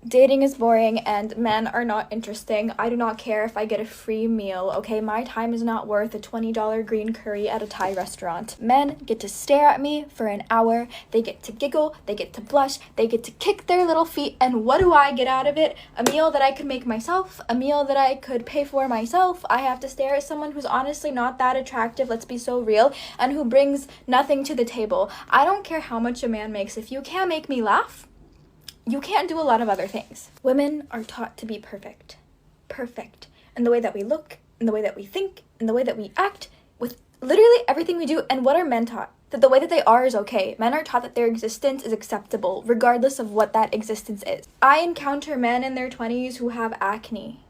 Dating is boring and men are not interesting. I do not care if I get a free meal, okay? My time is not worth a $20 green curry at a Thai restaurant. Men get to stare at me for an hour, they get to giggle, they get to blush, they get to kick their little feet, and what do I get out of it? A meal that I could make myself, a meal that I could pay for myself. I have to stare at someone who's honestly not that attractive, let's be so real, and who brings nothing to the table. I don't care how much a man makes. If you can't make me laugh, you can't do a lot of other things. Women are taught to be perfect. Perfect. In the way that we look, in the way that we think, in the way that we act, with literally everything we do. And what are men taught? That the way that they are is okay. Men are taught that their existence is acceptable, regardless of what that existence is. I encounter men in their 20s who have acne.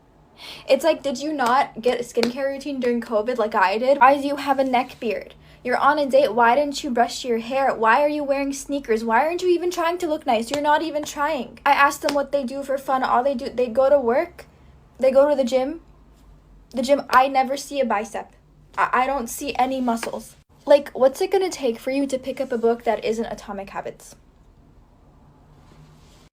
It's like, did you not get a skincare routine during COVID like I did? Why do you have a neck beard? You're on a date. Why didn't you brush your hair? Why are you wearing sneakers? Why aren't you even trying to look nice? You're not even trying. I asked them what they do for fun. All they do, they go to work. They go to the gym. I never see a bicep. I don't see any muscles. Like, what's it gonna take for you to pick up a book that isn't Atomic Habits?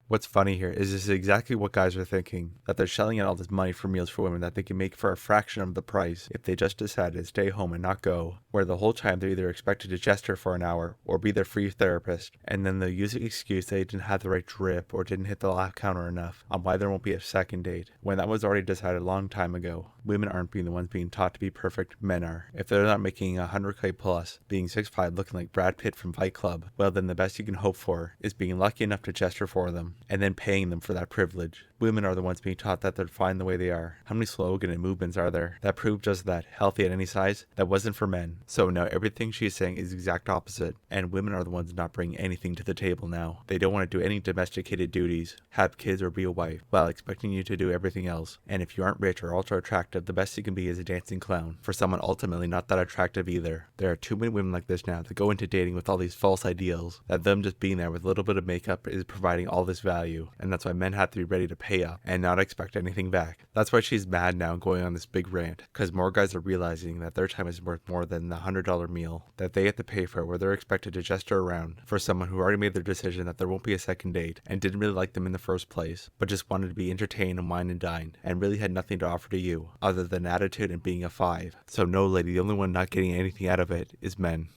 What's funny here is this is exactly what guys are thinking, that they're shelling out all this money for meals for women that they can make for a fraction of the price if they just decide to stay home and not go, where the whole time they're either expected to gesture for an hour or be their free therapist, and then they'll use the excuse they didn't have the right drip or didn't hit the lap counter enough on why there won't be a second date, when that was already decided a long time ago. Women aren't being the ones being taught to be perfect, men are. If they're not making 100K plus, being 6'5", looking like Brad Pitt from Fight Club, well then the best you can hope for is being lucky enough to gesture for them, and then paying them for that privilege. Women are the ones being taught that they're fine the way they are. How many slogans and movements are there that prove just that? Healthy at any size? That wasn't for men. So now everything she's saying is the exact opposite, and women are the ones not bringing anything to the table now. They don't want to do any domesticated duties, have kids or be a wife, while expecting you to do everything else. And if you aren't rich or ultra attractive, the best you can be is a dancing clown, for someone ultimately not that attractive either. There are too many women like this now that go into dating with all these false ideals, that them just being there with a little bit of makeup is providing all this value, and that's why men have to be ready to pay up and not expect anything back. That's why she's mad now going on this big rant, because more guys are realizing that their time is worth more than the $100 meal that they have to pay for, where they're expected to gesture around for someone who already made their decision that there won't be a second date and didn't really like them in the first place, but just wanted to be entertained and wine and dine, and really had nothing to offer to you other than attitude and being a 5. So no lady, the only one not getting anything out of it is men.